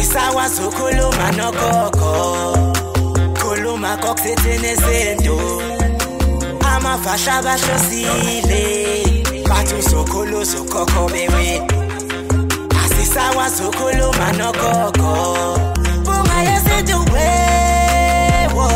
Asisakwazi ukukhuluma nogogo, khuluma kokusethi nezinto. Amavasha bahlosile, bathi uzokhuluza ugogo bewe. Asisakwazi ukukhuluma nogogo, bungayesethi wewo.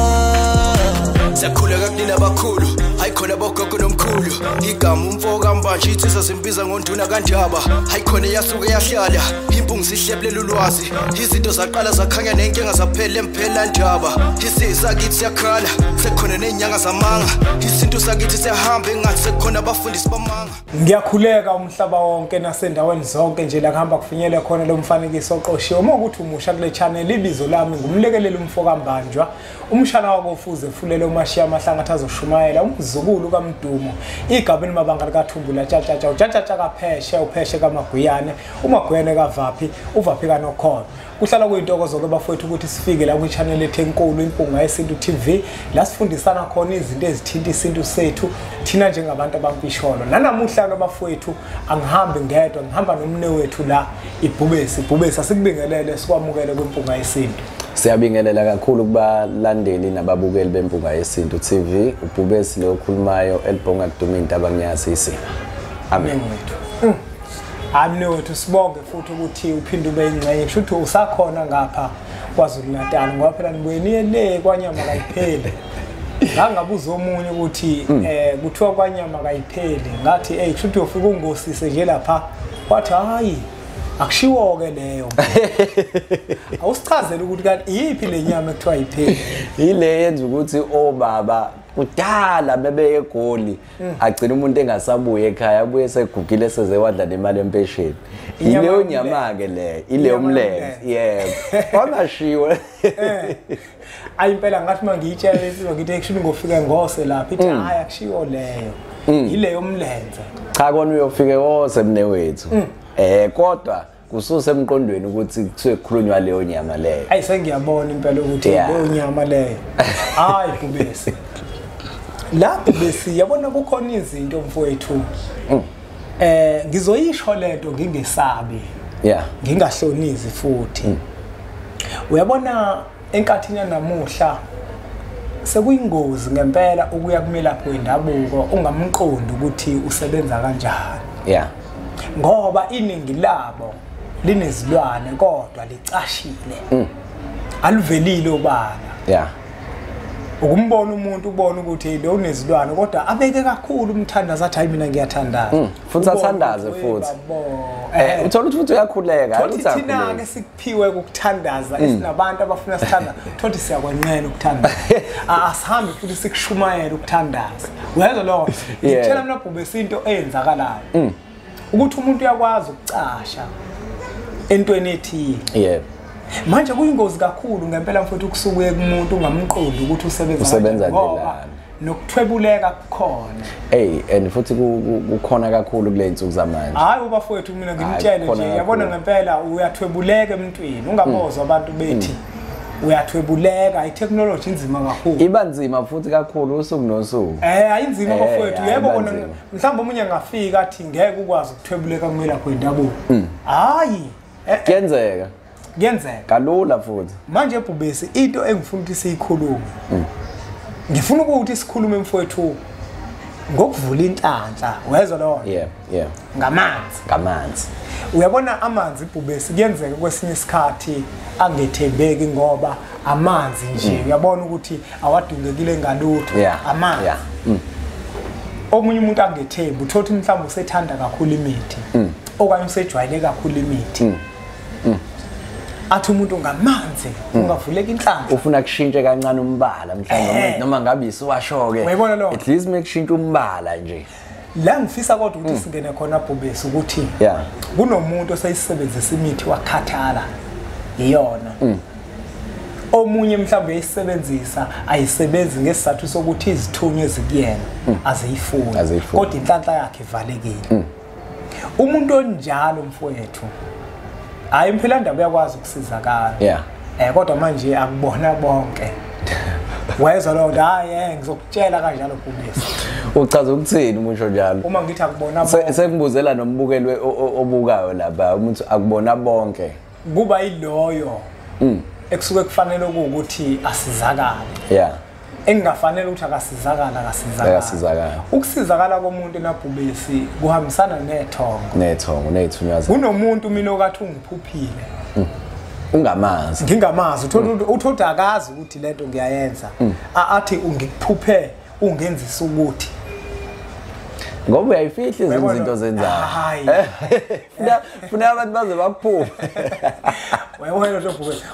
Siyakhuleka kunina abakhulu, hayikhona bogogo nomkhulu. Igama umfoka mbanje ithisa simbiza ngonduna kanjaba. Hayikhona yasuke yahlala, impungu sihlephlela ulwazi. Izinto zaqala zakhanya nenkinga zaphela emphela njaba. Isisa kithi siyakhala, sekukhona nenyanga zamanga. Izinto sakithi siyahamba engathi sekukhona abafundisi bamanga. Ngiyakhuleka umhlaba wonke nasendaweni zonke nje la kuhamba kufinyele khona lo mfanekiso oqoshiwe. Uma ukuthi umusha kule channel ibizo lami ngumlekeleli umfoka mbanjwa. Umshana wako ufuze fulele umashiya amahlanga azoshumayela umzukulu kaMdumo. Igaba elimabanga likaThumbula tshata kapheshe upheshe kaMaguyane, uMaguyane kavaphi, uvaphi kaNokhono. Kuhlala kuyintokozo ke bafowethu ukuthi sifike la ku channel ethe enkulu impunga yesintu TV la sifundisana khona izinto ezithinta isintu sethu thina njengabantu abamfisholo. Nanamuhla ke bafowethu angihambi ngedwa, ngihamba nomnewethu la ibhubesi asikubingelele sikwamukele kwimpunga yesintu. Siyabingelela kakhulu kubalandeli nababukeli bempunga yesintu TV. Ubhubesi lo okhulumayo elibhonga kuduma into abangiyasisi. Amen. Amnewethu sibonge futhi ukuthi uphinde ube ingxenye. Kushuthi usakhona ngapha kwaZulu Natal ngoba phela nibuye le kwanyama kayipheli. Ngangabuza omunye ukuthi kuthiwa kwanyama kayipheli. Ngathi kushuthi ufika ungosise nje lapha. Wathi hayi akushiwo ke leyo. Awusichazela ukuthi kanti iyiphi le nyama ekuthiwa ipheli. Ile yenza ukuthi obaba kudala bebe egoli agcina umuntu engasabuye ekhaya abuye segugile seze wadla nemali empesheni. Ileyo nyama ke le, ile umlenze. Yebo. Wangashiwe. Ayimpela ngathi mangiyitshela lesizwe ngithi actually ngofika ngose lapha ithi hayi akushiwo leyo. Ileyo umlenze. Cha kona uyofike wose mnewethu. Kodwa kususe emqondweni ukuthi kuthiwe kukhulunywa leyo nyama leyo. Hayi sengiyabona impela ukuthi leyo nyama leyo. Hayi bubesi. Lapho bese yabona kukhona izinto mfowethu. Ngizoyisho lento ngingesabi. Ngingahlonizi futhi. Uyabona enkathini namuhla sekuyingozi ngempela ukuya kumelaphi wendabuko ungamqondi ukuthi usebenza kanjani. Ngoba iningi labo linezilwane kodwa licashile. Aluvelile ubala. Ukumbona umuntu ubona ukuthi lo unezilwane kodwa abeke kakhulu umthandaza athi hayi mina ngiyathandaza. Futhi athandaze futhi. Uthola ukuthi futhi uyakhuleka ukuthi thina ke sikuphiwe ukuthandaza esinabantu abafuna sithanda thothi siyakwenqela ukuthandaza. Asihambe futhi sikushumayela ukuthandaza. Uyezwa lo ngitshela mina bhubesi into eyenzakalayo. Ukuthi umuntu uyakwazi ukucasha entweni ethile. Manje kuyingozi kakhulu ngempela mfowethu ukusuke kumuntu ungamqondi ukuthi usebenza ngoba nokuthwebuleka kukhona. And futhi kukhona kakhulu kule insuku zamanje. Hayi ubafowethu mina ngimtshele nje yabona ngempela uyathwebuleka emntwini ungabozwa abantu bethi uyathwebuleka itechnology inzima kakhulu. Iba nzima futhi kakhulu usuku nosuku. Ayinzima bafowethu yebo bona mhlawumbe umunye ngafika athi ngeke ukwazi ukuthwebuleka kumela kwendabuko. Hayi kuyenzeka. Kalula futhi. Manje ebhubesi into engifuna ukuthi siyikhulume. Ngifuna ukuthi sikhulume mfowethu ngokuvula inhlanhla. Wezwa lo? Ngamanzi. Uyabona amanzi ibhubesi kuyenzeka kwesinye isikhathi angethembeki ngoba amanzi nje uyabona ukuthi awadungekile ngalutho amanzi. Omunye umuntu angethembi uthothi mhlawumbe usethanda kakhulu imithi. Okanye usejwayele kakhulu imithi. Athi umuntu ngamanzi ungavuleka inhlanhla ufuna kushintshe kancane umbala mhlawumbe noma ngabe isiwasho ke at least make shintshe umbala nje. La ngifisa kodwa ukuthi singene khona bhubesi ukuthi kunomuntu osayisebenzisa imithi wakhathala iyona. Omunye mhlawumbe uyisebenzisa ayisebenzi ngesizathu sokuthi izithunywe ezikuyena aziyifuni kodwa inhlanhla yakhe ivalekile. Umuntu onjalo mfowethu hayi impela ndaba yakwazi ukusizakala. Kodwa manje akubona bonke. Wayezwa lo nto hayi ngizokutshela kanjalo bhubesi. Uchaza ukuthini umusho njalo? Uma ngithi akubona bonke sekubuzela nombukelwe obukayo lapha umuntu akubona bonke. kuba iloyo ekusuke kufanele ukuthi asizakale yeah engafanele ukuthi akasizakala ukusizakala komuntu enabhubesi kuhambisana nethongo nethunywa kunomuntu mina okathi ungiphuphile ungamazi ngingamazi uthola akazi ukuthi lento ngiyayenza athi ungikuphuphe ungenzisa ukuthi ngoba uyayifihla izinto zenzayo funa abantu baze bakuphuphe wena nje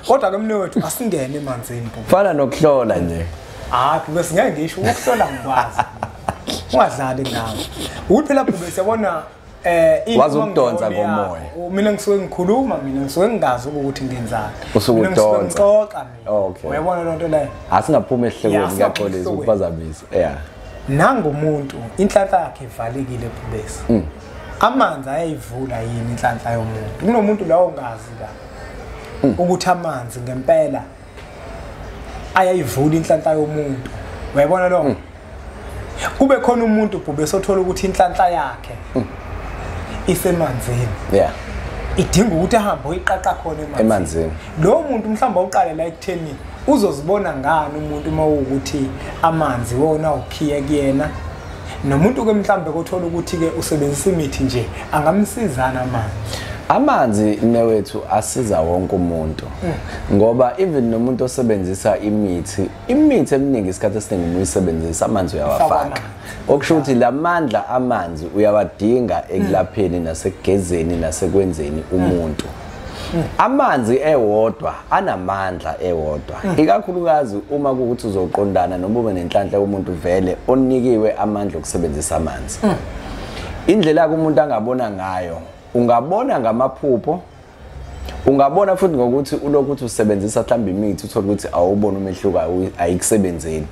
kodwa ke mne wethu asingene emanzini fana nokuhlola nje bese ngeke ngisho ukuhlola ngikwazi ungadlali ngawo ukuthi phela bese yabona wazi ukudonsa ngomoya mina ngisuke ngikhuluma mina ngisuke ngingazi ukuthi ngenzani mina ngisuke ngixoxa okay uyabona lonto leyo asingaphuma ehlekweni kuyaxolisa ukuphazamisa yeah nangomuntu inhlanhla yakhe ivalekile bese amanzi ayayivula yini inhlanhla yomuntu kunomuntu la ongazi la ukuthi amanzi ngempela ayayivula inhlanhla yomuntu uyabona lo kube khona umuntu bhubese othola ukuthi inhlanhla yakhe isemanzini yeah idinga ukuthi ahambe oyiqaqa khona emanzini lo muntu mhlawumbe uqale la ekutheni uzozibona ngani umuntu mawukuthi amanzi wona ukhiye kuyena nomuntu ke mhlawumbe kothola ukuthi ke usebenzisa imithi nje angamsizana amanzi newethu asiza wonke umuntu ngoba even nomuntu osebenzisa imithi eminingi isikhathi esiningi uyisebenzisa amanzi uyawafaka okusho ukuthi lamandla amanzi uyawadinga ekulapheni nasekugezeni nasekwenzeni umuntu amanzi ewodwa anamandla ewodwa ikakhulukazi uma kuukuthi uzoqondana noma ube nenhlanhla yomuntu vele onikiwe amandla okusebenzisa amanzi indlela umuntu angabona ngayo ungabona ngamaphupho ungabona futhi ngokuthi ulokuthi usebenzisa mhlawumbe imithi uthola ukuthi awubona umehluko ayikusebenzeni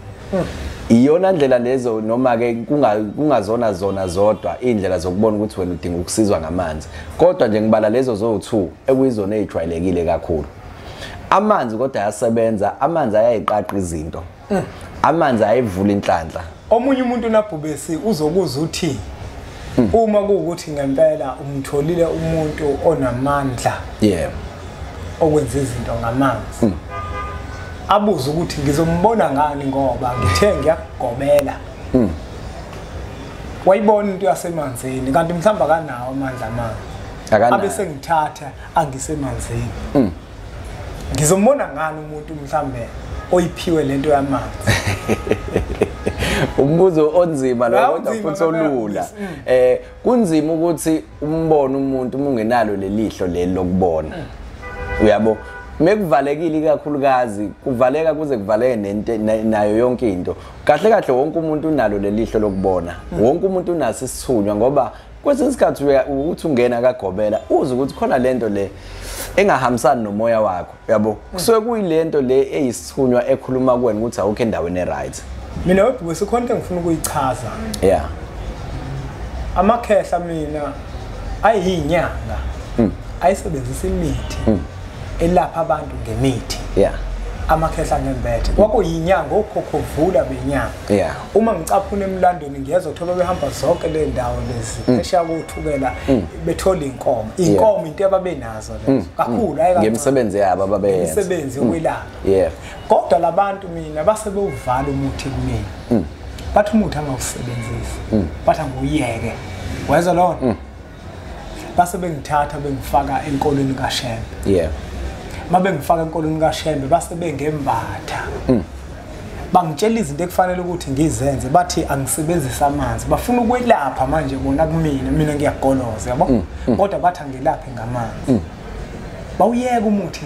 iyona ndlela lezo noma ke kungazona zodwa indlela zokubona ukuthi wena udinga ukusizwa ngamanzi kodwa nje ngibala lezo zo2 ekuyizona ezijwayelekile kakhulu amanzi kodwa ayasebenza amanzi ayayiqaqa izinto amanzi ayivula inhlanhla omunye umuntu nabhubesi uzokuza uthi uma kuukuthi ngempela umtholile umuntu onamandla yeah okwenza izinto ngamanzi abuza ukuthi ngizombona ngani ngoba ngithe ngiyagobela wayibona into yasemanzini kanti mhlamba kanawo amandla amanga abe sengithatha angisemanzini ngizombona ngani umuntu mhlambe oyiphiwe lento yamanzi umbuzo onzima lo kodwa futhi olula kunzima ukuthi umbone umuntu ungenalo lelihlo leli lokubona uyabo mekuvalekile kakhulukazi kuvaleka kuze kuvaleke nento nayo yonke into kahle wonke umuntu unalo lelihlo lokubona wonke umuntu unaso isithunywa ngoba kwesinye isikhathi ukuthi ungena kagobela uze ukuthi khona lento le engahambisani nomoya wakho yabo kusuke kuyilento le eyisithunywa ekhuluma kuwena ukuthi awukho endaweni eright mina webhubesi khona into ngifuna ukuyichaza yeah amakhehla mina ayinyanga ayisebenzisa imithi elapha abantu ngemithi yeah amakhehla ngembethe kwakuyinyanga okhokhovula benyanga yeah uma ngicaphuna emlandweni ngiyeza uthola behamba zonke le ndawo lezi esha kuthukela bethola inkomo into ababenazo lezo kakhulu ngemsebenzi yabo ababeyenza imisebenzi yokwelapha yeah kodwa labantu mina base bewuvala umuthi kumina bathi umuthi angawusebenzisi bathi anguyeke weza lona base bengithatha bengifaka enkolweni kaShembe yeah mabe ngifaka enkolweni kaShembe base bengembatha bangitshela izinto ekufanele ukuthi ngizenze bathi angisebenzisa amanzi bafuna ukwelapha manje bona mina ngiyagoloza yabo kodwa bathi angelaphe ngamanzi bawuyeka umuthi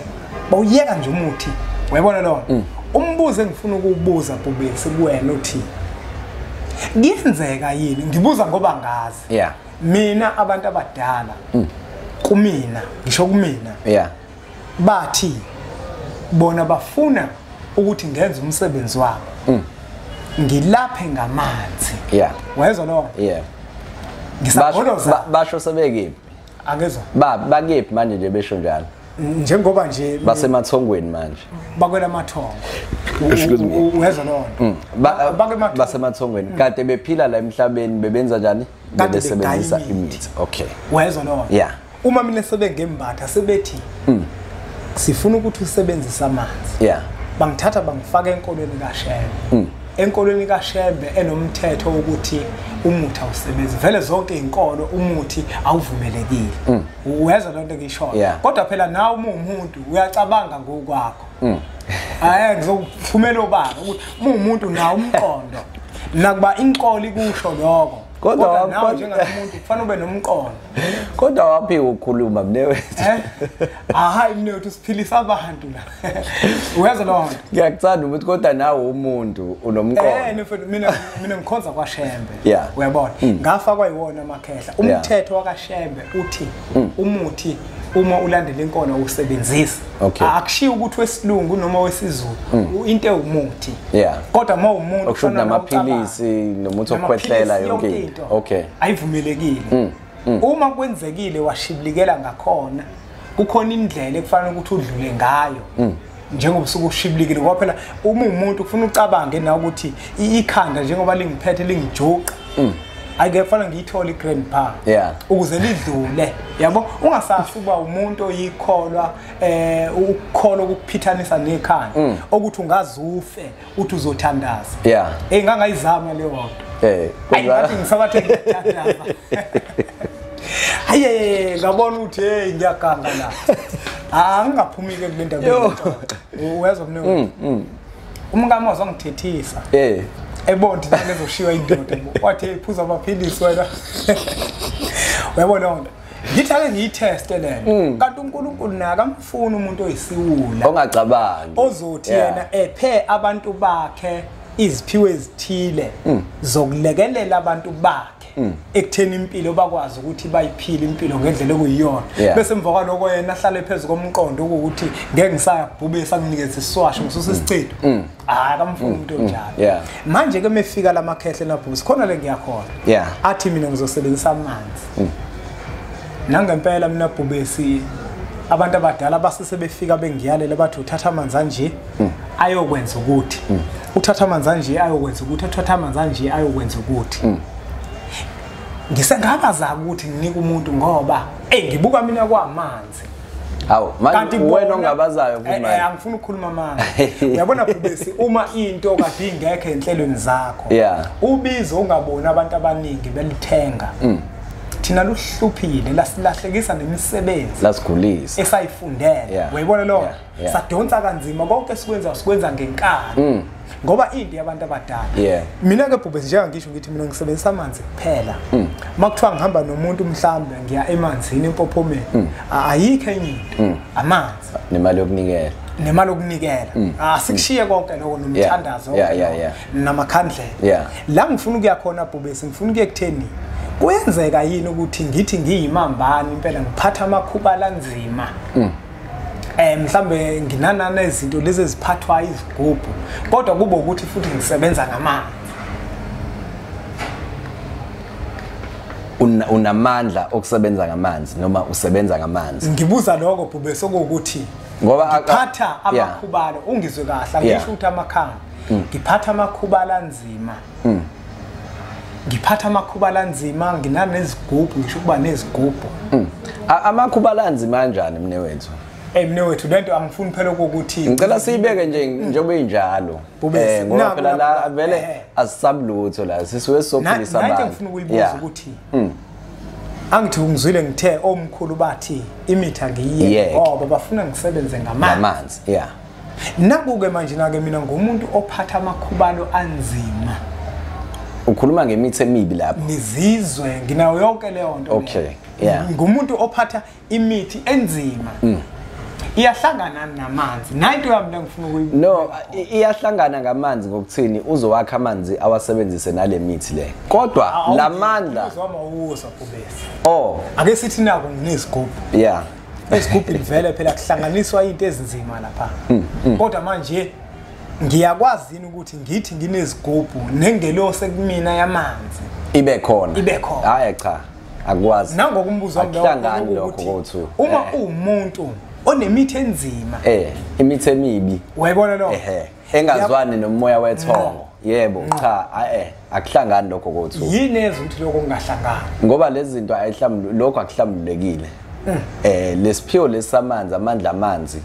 bawuyeka nje umuthi uyabona lo umbuzo engifuna ukubuza bubesi kuwena uthi kuyenzeka yini ngibuza ngoba ngazi yeah mina abantu abadala kumina ngisho kumina yeah bathi bona bafuna ukuthi ngenze umsebenzi wabo ngilaphe ngamanzi yeah wezwa lo yeah ngisagoloza basho sebekephi angezwa bakephi manje nje besho njalo njengoba nje basemathongweni manje bakwela amathongo excuse me wezwa lo basemathongweni kade bephila la emhlabeni bebenza njani besebenzisa imithi okay wezwa lo yeah uma mina sebengembatha sebethi sifuna ukuthi usebenzise amanzi yeah bangithatha bangifaka enkolweni kaShembe enkolweni kaShembe enomthetho ukuthi umuthi awusebenzi vele zonke izinkolo umuthi awuvumelekile uyeza lonto ngishoyo kodwa phela nawe umuntu uyacabanga ngokwakho ngizokuphumela obaba ukuthi umuntu nawe umqondo nakuba inkolo ikusho lokho kodwa nawe njengomuntu kufanele ube nomqondo kodwa waphi ukukhuluma mnewethu hayi mnewethu siphilisa abantu la uyeza lonto ngiyakuthanda ukuthi kodwa nawe umuntu unomqondo mina ngikhonza kwaShembe uyabona ngafa kwayiwona amakhehla umthetho wakaShembe uthi umuthi uma ulandela inkolo usebenzisa akushiya ukuthi wesilungu noma wesizulu into ewumuthi kodwa uma umuntu kufanele namaphilisi nomuthi okhwehlela yonke into ayivumelekile uma kwenzekile washiblikela ngakhona kukhona indlela ekufanele ukuthi udlule ngayo njengoba usuku ushiblikile ngoba phela uma umuntu ufuna ucabange na ukuthi ikhanda njengoba lingiphethe lingijuqa ayike kufanele ngiyithola igrandpa ukuze lidlule yabo ungasasi kuba umuntu oyikholwa ukukholwa ukuphithanisa nekhanda ukuthi ungazufe uthi uzothandaza ngangayizama leyo nto ngathi ngisabathe ngiyathandaza haye ngabona ukuthi hey ngiyaganga la ngingaphumike kule ndaba uyezwa mnene umngamo wazongithethisa ebonti ngezoshiwa indoda wathi iphuza amaphilisi wena uyabona lonto ngithi ake ngiyiteste lena kanti uNkulunkulu naye akamfuna umuntu oyisiwula ongacabangi ozothi yena ephe abantu bakhe iziphiwe ezithile zokulekelela abantu bakhe ekutheni impilo bakwazi ukuthi bayiphile impilo ngendlela okuyiyona bese emva kwaloko yena ahlale phezulu komqondo ukuthi ngeke ngisayabhubisa kunikeza iswasho ngisusa isicitho akamfuni umuntu onjalo manje ke mefika lamakhehle nabhubisa khona le ngiyakhona athi mina ngizosebenzisa amanzi nangempela mina bhubesi abantu abadala basise befika bengiyalela bathi uthatha amanzi anje ayokwenza ukuthi uthatha amanzi anje ayokwenza ukuthi uthatha amanzi anje ayokwenza ukuthi ngisengabaza ukuthi nginike umuntu ngoba ngibuka mina kwamanzi hawo manje wena ongabazayo kumanje angifuni ukukhuluma manje uyabona bhubesi uma into kade ingekho enhlelweni zakho ubizo ungabona abantu abaningi belithenga thina luhluphile lasilahlekisa nemisebenzi lasigulisa esayifundele uyibona lo sadonsa kanzima konke sikwenza ngenkani ngoba into yabantu abadala mina ke bhubesi njenga ngisho ngithi mina ngisebenzisa amanzi kuphela makuthiwa ngihamba nomuntu mhlambe ngiya emanzini empophomeni ayikho enye into amanzi nemali yokunikela asikushiye konke lokho nomthandazo namakhandlela la ngifuna ukuya khona bhubesi ngifuna ukuye kutheni kuyenzeka yini ukuthi ngithi ngiyimambani impela ngiphatha amakhubala nzima mhlambe nginanana izinto lezi eziphathwa izigubhu kodwa kube ukuthi futhi ngisebenza ngamanzi unamandla okusebenza ngamanzi noma usebenza ngamanzi ngibuza lokho bhubesi okuthi ngoba ngiphatha amakhubala ungizwe kahle ngisho ukuthi amakhanda ngiphatha amakhubala nzima ngiphatha amakhubala nzima nginanezigubhu ngisho kuba nezigubhu amakhubala nzima kanjani mnewethu mnewethu lento angifuni phela ukuthi ngicela siyibeke nje njengoba injalo ngoba phela la vele asisabulutho la sisuke sophilisa abantu ngifuna ukuyibuza ukuthi angithi ungizwile ngithe omkhulu bathi imitha ngiyiye ngoba bafuna ngisebenze ngamanzi nakuke manje nake mina ngumuntu ophatha amakhubalo anzima ukhuluma ngemithi emibi lapho nizizwe nginayo yonke leyo nto ngumuntu ophatha imithi enzima iyahlangana namanzi nayo yami ngifuna no iyahlangana ngamanzi ngokuthini uzowakha amanzi awasebenzise nale mithi le kodwa lamandla uzoma uwuza bhubesi ake sithi nako nginezigubhu esigubhu livele phela kuhlanganiswa into ezinzima lapha kodwa manje ngiyakwazi ukuthi ngithi nginezigubhu nengelose kumina yamanzi ibe khona hayi cha akwazi nangokumbuzo wami lokho uma umuntu onemithi enzima imithi emibi wayibona lo engazwani nomoya wethongo yebo cha akuhlangani lokho kothu yini ezuthi lokho kungahlangani ngoba lezi zinto ayihlambulule lokho akuhlambulekile lesiphiwo lesamanzi amandla amanzi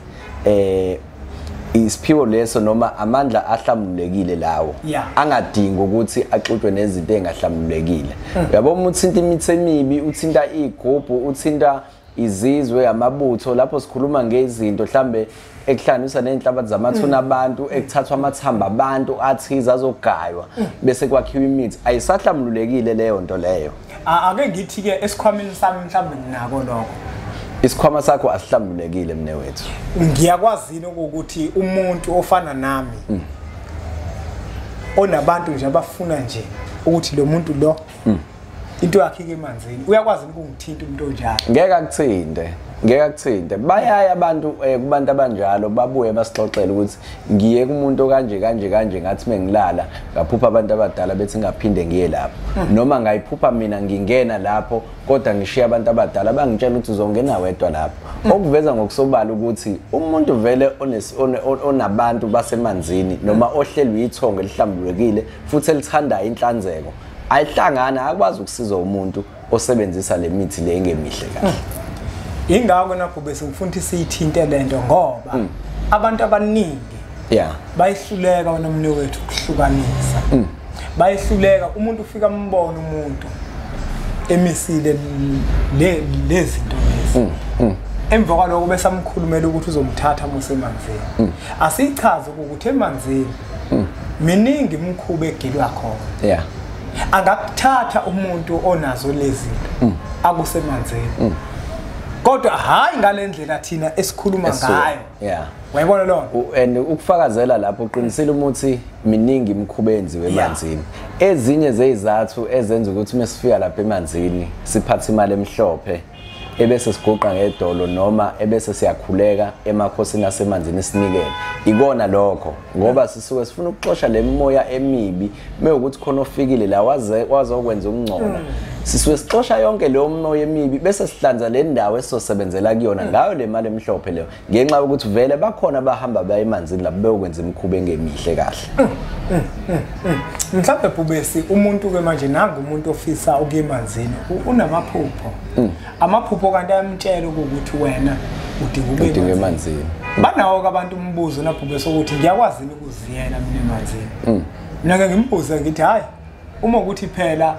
isiphiwo leso noma amandla ahlambulekile lawo angadingi ukuthi axutshwe nezinto engahlambulekile uyabona uma uthinta imithi emibi uthinta igubhu uthinta izizwe amabutho lapho sikhuluma ngezinto mhlambe ekuhlanganisa nenhlabathi zamathuna abantu ekuthathwa amathamba abantu athiza azogaywa bese kwakhiwa imithi ayisahlambulekile leyo nto leyo ake ngithi ke esikhwameni sami mhlambe nginako lokho isikhwama sakho asihlambulekile mne wethu ngiyakwazini ukuthi umuntu ofana nami onabantu nje abafuna nje ukuthi lo muntu lo into yakhe emanzini uyakwazi ukungithinta umuntu onjalo ngeke akuthinte bayaya abantu kubantu abanjalo babuye basixoxela ukuthi ngiye kumuntu kanje ngathi mengilala ngaphupha abantu abadala bethi ngaphinde ngiye lapho noma ngayiphupha mina ngingena lapho kodwa ngishiya abantu abadala bangitshela ukuthi uzongena wedwa lapho okuveza ngokusobala ukuthi umuntu vele onabantu basemanzini noma ohlelwe ithongo elihlambulekile futhi elithandayo inhlanzeko ayihlangana akwazi ukusiza umuntu osebenzisa le mithi le engemihle kahle ingakho nakho bese ngifuna siyithinte lento ngoba abantu abaningi bayihluleka nomne wethu ukuhlukanisa bayihluleka umuntu ufika mbona umuntu emisile lezinto lezi emva kwaloko bese amkhulumela ukuthi uzomthatha musemanzini asichaze ukuthi emanzini miningi imkhuba egilwa khona angakuthatha umuntu onazo lezi zinto akusemanzini kodwa hayi ngalendlela thina esikhuluma ngayo wayibona lo and ukufakazela lapho uqinisile umuthi miningi imikhuba enziwe emanzini ezinye zezizathu ezenza ukuthi mesifika lapha emanzini siphathe imali emhlophe ebese sigoqa ngedolo noma ebese siyakhuleka emakhosini asemanzini sinikele ikona lokho ngoba sisuke sifuna ukuxosha le moya emibi mewukuthi khona ofikile la wazokwenza ukungcona sisuke sixosha yonke leyo moya emibi bese sihlanza le ndawo esizosebenzela kuyona ngayo le mali emhlophe leyo ngenxa yokuthi vele bakhona bahamba baye emanzini lapho beyokwenza imikhuba engemihle kahle mhlawumbe bubesi umuntu ke manje nanga umuntu ofisa ukuya emanzini unamaphupho amaphupho kanti ayamtshela ukuthi wena udinga emanzini banawo abantu umbuzo lapho bese ukuthi ngiyakwazi ukuziyela mina emanzini mina ke ngimbuza ngithi hayi uma ukuthi phela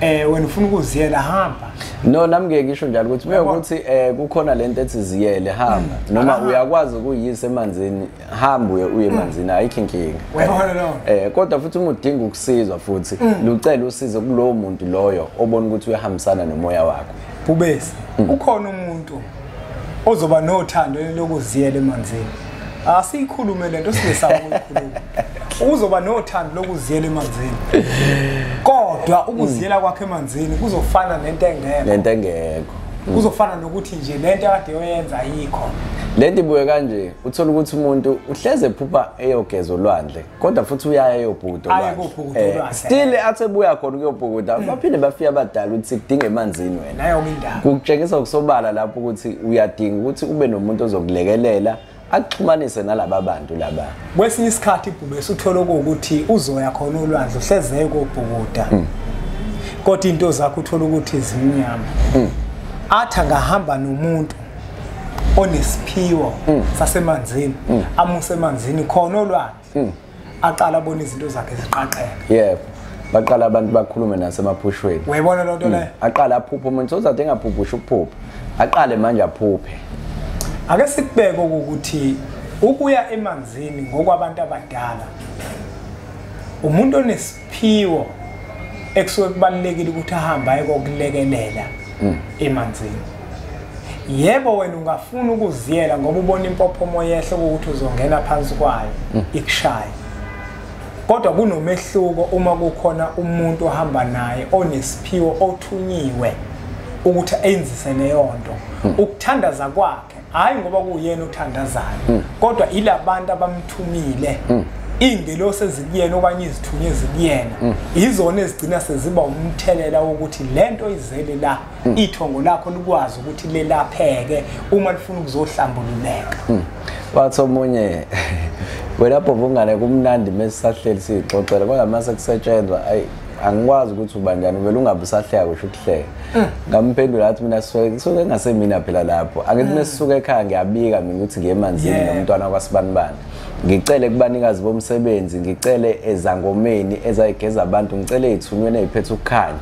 wena ufuna ukuziyela hamba no nami ngeke ngisho njalo ukuthi mekuthi kukhona lento ethi ziyele hamba noma uyakwazi ukuyisa emanzini hamba uye emanzini ayikho inkinga wena lo kodwa futhi uma udinga ukusizwa futhi lucela usize kulowo muntu loyo obona ukuthi uyahambisana nomoya wakho bubesi ukhona umuntu ozoba nothando lokuziyela emanzini asikhulume lento sinesaba ukukhuluma uzoba nothando lokuziyela emanzini kodwa ukuziyela kwakhe emanzini kuzofana nento engekho kuzofana nokuthi nje lento akade yoyenza ayikho lento ibuye kanje uthola ukuthi umuntu uhleze ephupha eyogeza olwandle kodwa futhi uyaya eyobhukuda olwandle still athe buya khona ukuyobhukuda baphinde bafika abadala ukuthi kudinga emanzini wena nayo indaba kukutshengisa ukusobala lapho ukuthi uyadinga ukuthi ube nomuntu ozokulekelela akuxhumanise nalabo bantu laba kwesinye isikhathi ibhubesi uthola ukuthi uzoya khona olwandle uhleze ekobhukuda kodwa into zakho uthola ukuthi izimnyama athi angahamba nomuntu onesphiwo sasemanzini amuse emanzini khona olwandle aqala abona izinto zakhe ziqaqeka baqala abantu bakhulume nasemaphushweni wayibona lo nto le aqala aphupha umuntu ozathi engaphuphushi ukuphupha aqale manje aphuphe ake sikubeke ukuthi ukuya emanzini ngokwabantu abadala umuntu onesphiwo ekusuke kubalekile ukuthi ahambe ayokulekelela emanzini yebo wena ungafuna ukuziyela ngoba ubona impophomo yehle ukuthi uzongena phansi kwayo ikushaye kodwa kunomehluko uma kukhona umuntu ohamba naye onesphiwo othunyiwe ukuthi enzise leyo nto ukuthandaza kwakhe hayi ngoba kuyena uthandazayo kodwa ilabantu abamthumile ingelosi ezikuyena okanye izithunywe ezikuyena izona ezigcina seziba umthelela wokuthi lento izele la ithongo lakho likwazi ukuthi lelapheke uma lifuna ukuzohlambululeka wathi omunye wena bhovungane kumnandi mesisahleli sixoxela kodwa mase kusetshenzwa ayi angikwazi ukuthi ubanjani vele ungabe usahleka kusho ukuhleka ngamphendula athi mina suke ngasemina phela lapho angithi mesisuka ekhaya ngiyabika mina ukuthi ngemanzini nomntwana kwaSibanibani ngicele kubanikazi bomsebenzi ngicele ezangomeni ezayigeza abantu ngicele izithunyweni eziphethe ukukhanya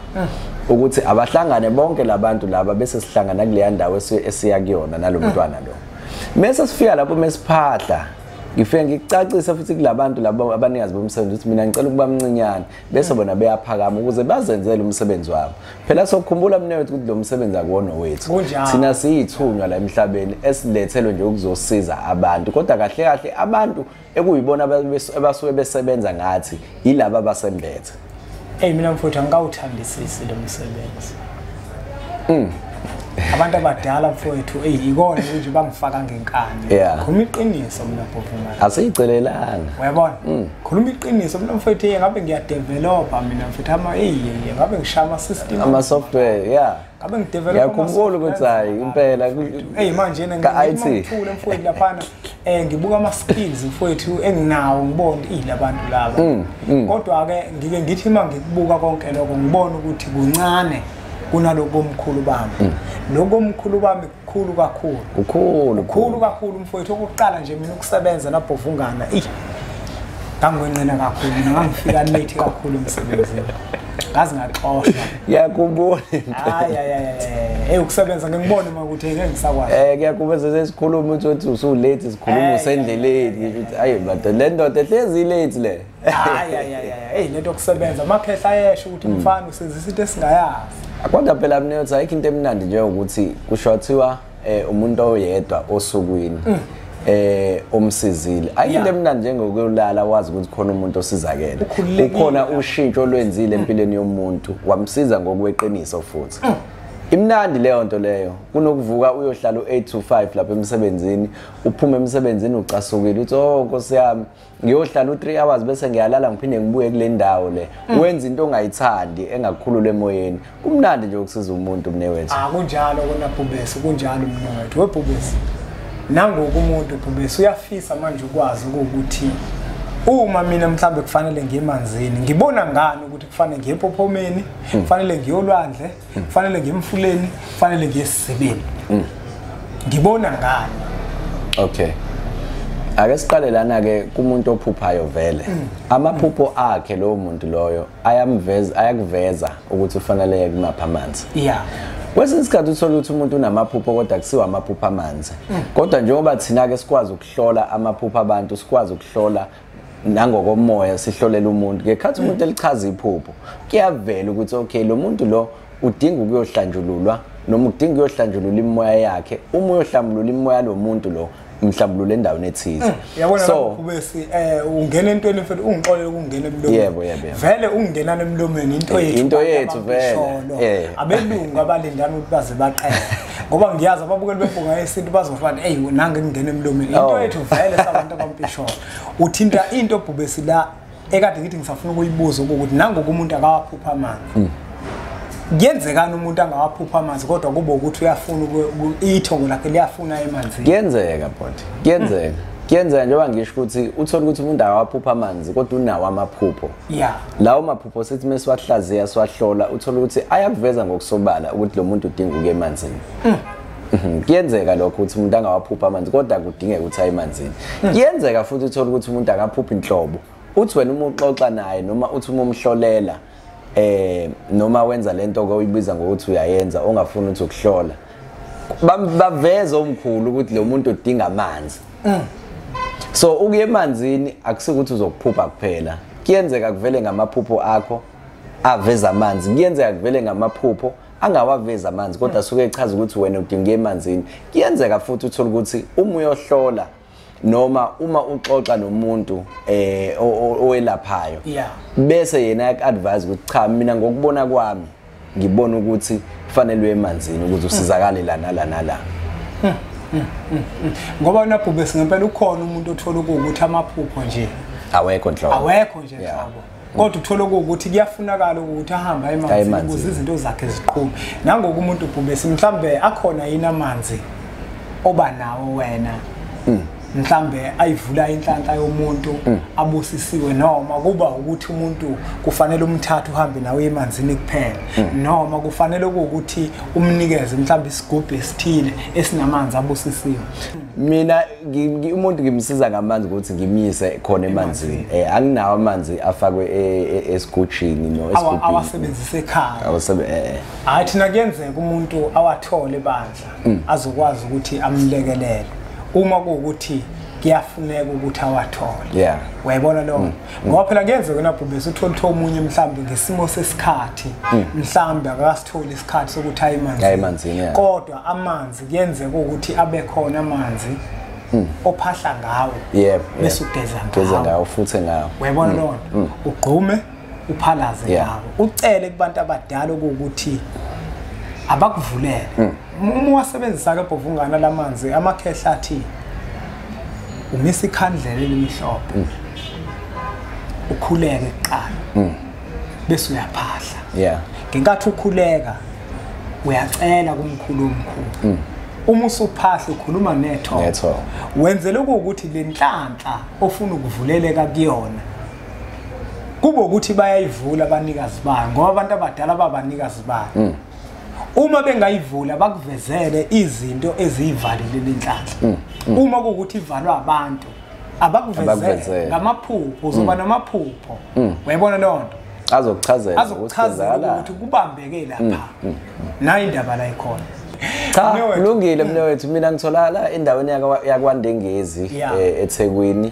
ukuthi abahlangane bonke labantu laba bese sihlangana kule ndawo esiya kuyona nalomntwana lo mase sifika lapho mesiphahla ngifike ngicacisa futhi kulabantu labo abanikazi bomsebenzi ukuthi mina ngicela ukuba mncinyane bese bona beyaphakama ukuze bazenzele umsebenzi wabo phela sokukhumbula mnewethu ukuthi lo msebenzi akuwona wethu thina siyithunywa la emhlabeni esilethelwe nje ukuzosiza abantu kodwa kahle kahle abantu ekuyibona abasuke besebenza ngathi yilabo abasembethe mina mfowethu angawuthandisisi lo msebenzi abantu abadala mfowethu ikona nje bangifaka ngenkani khuluma iqiniso mina Bhofumana asiyicelelanga uyabona khuluma iqiniso mina mfowethu ngabe ngiyadevelopa mina mfowethu ngabe ngishaya ama system ama software ngabe ngidevelopa ngiyakhumbula ukuthi hayi impela manje ngithule mfowethu laphana ngibuka ama skills mfowethu enginawo ngibona labantu laba kodwa ke ngike ngithi mangikubuka konke lokho ngibona ukuthi kuncane kunaloko omkhulu bami lokho omkhulu bami kukhulu kakhulu mfowethu ukuqala nje mina ukusebenza naBhofungana ngangwenqena kakhulu mina ngangifika late kakhulu emsebenzini ngazi ngaxoshwa ngiyakhumbula ukusebenza ngibone ukuthi ngeke ngisakwazi ngiyakhumbula sesikhuluma ukuthi usulate sikhuluma usendleleni ukuthi ayi bada le ndoda ehlezi late le lento kusebenza makhehla yesho ukuthi mfana usenzisa into esingayazi kodwa phela mnewethu ayikho into emnandi nje ukuthi kushothiwa umuntu oyedwa osukwini omsizile ayikho into emnandi njengokulala wazi ukuthi khona umuntu osizakele ukhona ushintsho olwenzile empilweni yomuntu wamsiza ngokweqiniso futhi imnandi leyo nto leyo kunokuvuka uyohlala u8 to 5 lapha emsebenzini uphuma emsebenzini ucasukile uthi Nkosi yami ngiyohlala u3 hours bese ngiyalala ngiphinde ngibuye kule ndawo le wenza into ongayithandi engakukhulula emoyeni kumnandi nje ukusiza umuntu mnewethu kunjalo kona Bhubesi kunjalo mnewethu weBhubesi nangoku umuntu Bhubesi uyafisa manje ukwazi ukuthi uma mina mhlambe kufanele ngiyemanzini ngibona ngani ukuthi kufanele ngiye ePophomeni kufanele ngiyolwandle kufanele ngiyemfuleni kufanele ngiyesibeni ngibona ngani okay ake siqale lana ke kumuntu ophuphayo vele amaphupho akhe lo muntu loyo ayakuveza ukuthi ufanele kumapha amanzi kwesinye isikhathi uthola ukuthi umuntu unamaphupho kodwa kusiwa amaphupho amanzi kodwa njengoba thina ke sikwazi ukuhlola amaphupho abantu sikwazi ukuhlola nangokomoya sihlolela umuntu ngekhathi umuntu elichaza iphupho kuyavela ukuthi okay lo muntu lo udinga ukuyohlanjululwa noma udinga ukuyohlanjulula imoya yakhe uma uyohlambulula imoya lo muntu lo mhlambulule endaweni ethize so Bhubesi ungena entweni mfethu ungixolele ukungena emlomeni vele ungena emlomeni into yethu vele abelungu abalindana ukuthi baze baqele ngoba ngiyazi ababukeli bebhunga yesintu bazofana nange ngingena emlomeni into yethu vele sabantu abampisholo uthinta into Bhubesi la ekade ngithi ngisafuna ukuyibuza ukuthi nangoku umuntu akawaphupha amanzi kuyenzekani umuntu angawaphupha amanzi kodwa kube ukuthi uyafuna ithongo lakhe liyafuna emanzi kuyenzeka bhuti kuyenzeka njengoba ngisho ukuthi uthola ukuthi umuntu akawaphupha amanzi kodwa unawo amaphupho lawo maphupho sithi mesiwahlaziya siwahlola uthola ukuthi ayakuveza ngokusobala ukuthi lo muntu udinga ukuya emanzini kuyenzeka lokho ukuthi umuntu angawaphupha amanzi kodwa kudingeka ukuthi aye emanzini kuyenzeka futhi uthola ukuthi umuntu akaphupha inhlobo uthi wena uma uxoxa naye noma uthi uma umhlolela noma wenza lento oyibiza ngokuthi uyayenza ongafuni ukuthi ukuhlola baveza omkhulu ukuthi lo muntu udinga amanzi so ukuye emanzini akusikuthi uzokuphupha kuphela kuyenzeka kuvele ngamaphupho akho aveza amanzi kuyenzeka kuvele ngamaphupho angawaveza amanzi kodwa suke echaza ukuthi wena udinga emanzini kuyenzeka futhi uthola ukuthi uma uyohlola noma uma uxoxa nomuntu owelaphayo bese yena advise ukuthi cha mina ngokubona kwami ngibona ukuthi kufanele emanzini ukuthi usizakale lana la ngoba wena Bhubesi ngempela ukhona umuntu othola ukuthi amaphupho nje awekho nje nhlobo kodwa uthola ukuthi kuyafunakala ukuthi ahamba emanzini ukuze izinto zakhe ziqhube nangoku umuntu Bhubesi mhlambe akhona yini amanzi oba nawo wena mhlambe ayivula inhlanhla yomuntu abusisiwe noma kuba ukuthi umuntu kufanele umthathe uhambe nawe emanzini kuphela noma kufanele ukuthi umnikeze mhlambe isigubhu esithile esinamanzi abusisiwe. Mina umuntu ngimsiza ngamanzi ukuthi ngimyise khona emanzini. Anginawo amanzi afakwe esigujini no esigubhini. Awasebenzise ekhaya. Hayi thina kuyenzeka umuntu awathole bandla azokwazi ukuthi amlekelele. Uma kuukuthi kuyafuneka ukuthi awathole. Wayibona lo. Ngoba phela kuyenzeka nabhubesi uthola omunye mhlambe ngesimo sesikhathi mhlambe akasitholi isikhathi sokuthi ayimanzini. Kodwa amanzi kuyenzeka ukuthi abe khona amanzi ophahla ngawo. Bese ugeza ngawo futhi ngawo. Wayibona lo. Ugqume uphalaze ngawo. Ucele kubantu abadala ukuthi abakuvulele. Uma wasebenzisa ke bhovungana lamanzi amakhehla athi umisa ikhandlela elimhlophe ukhuleke kuqala bese uyaphahla ngenkathi ukhuleka uyacela kumkhulu omkhulu uma usuphahla ukhuluma netho wenzele ukuthi lenhlanhla ofuna ukuvuleleka kuyona kube ukuthi bayayivula abanikazi bayo ngoba abantu abadala babanikazi bayo. Uma bengayivula bakuvezele izinto eziyivalile lenhlanhla. Uma kuukuthi ivalwa abantu abakuvezele ngamaphupho uzoba namaphupho. Wayibona lo nto? Azokuchazela ukuthi kubambeke lapha. Nayi indaba la ikhona. Cha kulungile mina wethu mina ngitholala endaweni yakwaNdengezi eThekwini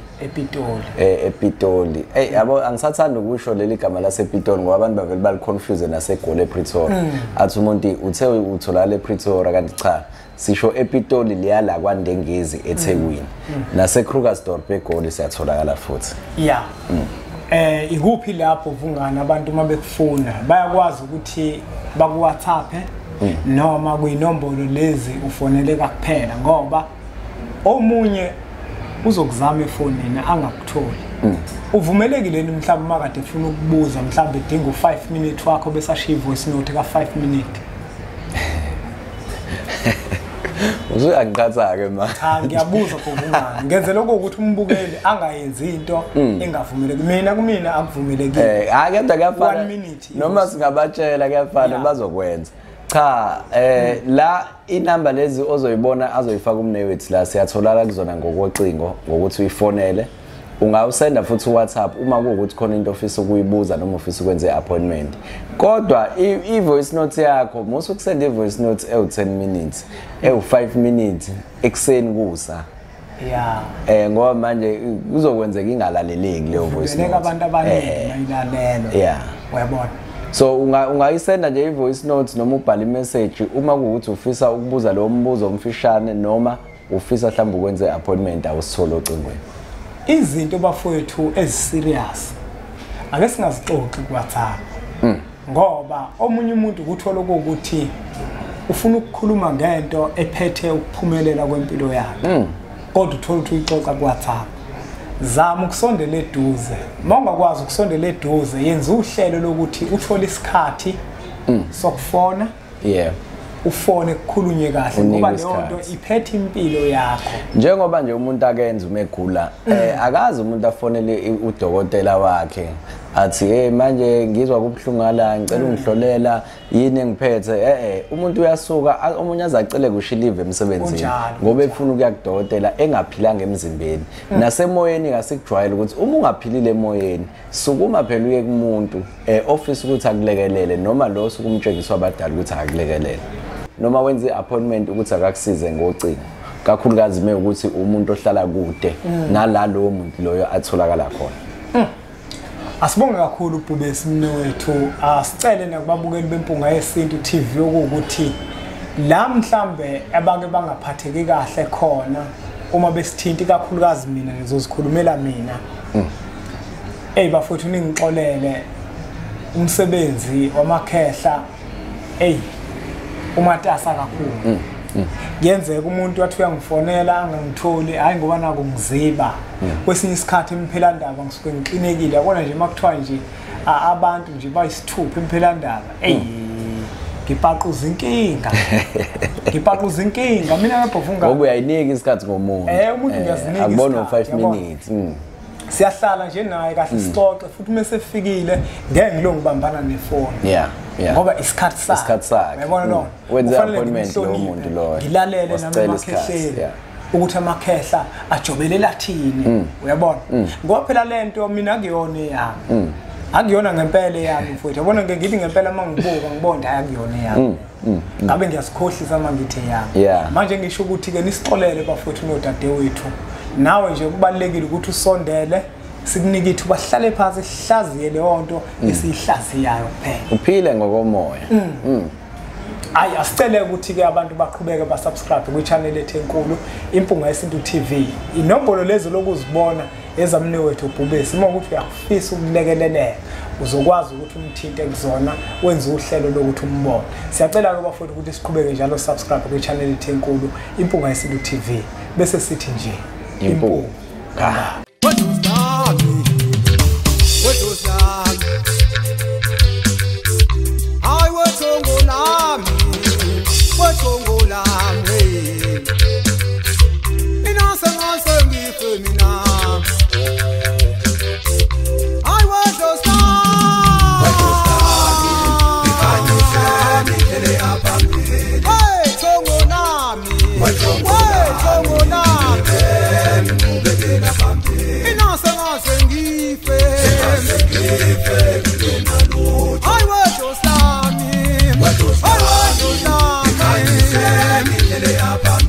ePitoli. Yabo angisathanda ukusho leli gama lasePitoli ngoba abantu bavele baliconfuse naseGoli ePretoria. Athi umuntu uthe utholala ePretoria kanti cha sisho ePitoli liyala kwaNdengezi eThekwini naseKrugersdorp eGoli siyatholakala futhi. Ikuphi lapho vungana abantu uma bekufuna bayakwazi ukuthi baku WhatsApp noma kuyinombolo lezi ufoneleka kuphela ngoba omunye uzokuzama efonini angakutholi. Uvumelekile mhlawumbe makade ufuna ukubuza mhlawumbe edinga u5 minutes wakho bese ashiya ivoice note ka5 minutes. Uyangiqhatha ke ma. Cha ngiyabuza bhovungana. Ngenzela ukuthi umbukeli angayenzi into engavumeleki. Mina akuvumelekile. Kodwa kuyafana. Noma singabatshela kuyafana bazokwenza. Cha la inamba lezi ozoyibona azoyifaka umnewethu la siyatholala kuzona ngokocingo ngokuthi uyifonele ungawusenda futhi WhatsApp uma kuukuthi khona into ofisa ukuyibuza noma ofisa ukwenza iappointment. Kodwa ivoice note yakho musu kusenda ivoice note ewu10 minutes ewu5 minutes ekseni kusa. Ngoba manje kuzokwenzeka ingalaleleki leyo voice note. Abantu abaningi bayilalela. Uyabona. So ungayisenda nje ivoice note noma ubhala imessage uma kuukuthi ufisa ukubuza lo mbuzo omfishane noma ufisa mhlawumbe ukwenza iappointment awusithola ocingweni. Izinto bafowethu eziserious ake singazixoxi kuWhatsApp ngoba omunye umuntu ukuthola ukuthi ufuna ukukhuluma ngento ephethe ukuphumelela kwempilo yakhe kodwa uthola ukuthi uyixoxa kuWhatsApp. Zama ukusondela eduze. Mawungakwazi ukusondela eduze yenza uhlelo lokuthi uthole isikhathi sokufona. Ufone kukhulunye kahle ngoba leyo nto iphethe impilo yakho. Njengoba nje umuntu akenza umegula akazi umuntu afonele udokotela wakhe athi manje ngizwa kubhlungu la ngicela ungihlolela yini engiphethe umuntu uyasuka omunye azacele kushilive emsebenzini ngoba efuna ukuya kudokotela engaphilanga emzimbeni nasemoyeni ngasikujwayela ukuthi uma ungaphilile emoyeni sukuma phela uye kumuntu office ukuthi akulekelele noma lo sukumtshengisa abadala ukuthi akulekelele noma wenze iappointment ukuthi akakusize ngocingo kakhulukazi ukuthi umuntu ohlala kude nalalo muntu loyo atholakala khona. Asibonge kakhulu ubhubesi mnewethu. Asicele nakubabukeli bempunga yesintu TV ukuthi la mhlambe abake bangaphatheki kahle khona uma besithinti kakhulukazi mina ngizozikhulumela mina. Bafowethu ningixolele umsebenzi wamakhehla umatasa kakhulu. Yenzeka umuntu athi uyangifonela angangitholi hayi ngoba naku ngiziba kwesinye isikhathi imphelandaba ngisuke ngiqinekile yabona nje makuthiwa nje abantu nje bayisithupha imphelandaba ngipaquza inkinga ngipaquza inkinga mina ngabhovunga ngoba uyayinika isikhathi ngomuntu umuntu uyazinika akubona 5 minutes siyahlala nje naye kahle sixoxe futhi mase fikile ngeke ngilo ngibambana nefoni yeah ngoba isikhathi sakhe uyabona no wenza appointment lo muntu lo ngilalele nami makhehleni ukuthi amakhehla ajobelela thini uyabona ngoba phela lento mina akuyona yami akuyona ngempela yami mfowethu yabona ngithi ngempela mangibuka ngibonda akuyona yami ngabe ngiyasikhohlisa mangithe yami manje ngisho ukuthi ke nisixolele bafowethu nodadewethu nawe nje kubalekile ukuthi usondele sikunike ithuba bahlale phansi sihlaziye leyo nto esihlaziyayo kuphela uphile ngokomoya ayi asicele ukuthi ke abantu baqhubeke basubscribe kwi-channel ethu enkulu Impunga Yesintu TV inombolo lezo lokuzibona ezamnewethu uBhubesi uma ukuthi uyafisa ukulekelela uzokwazi ukuthi umthinte kuzona wenze uhlelo lokuthi umbone siyacela ke bafowethu ukuthi siqhubeke njalo subscribe kwi-channel ethu enkulu Impunga Yesintu TV bese sithi nje Impunga I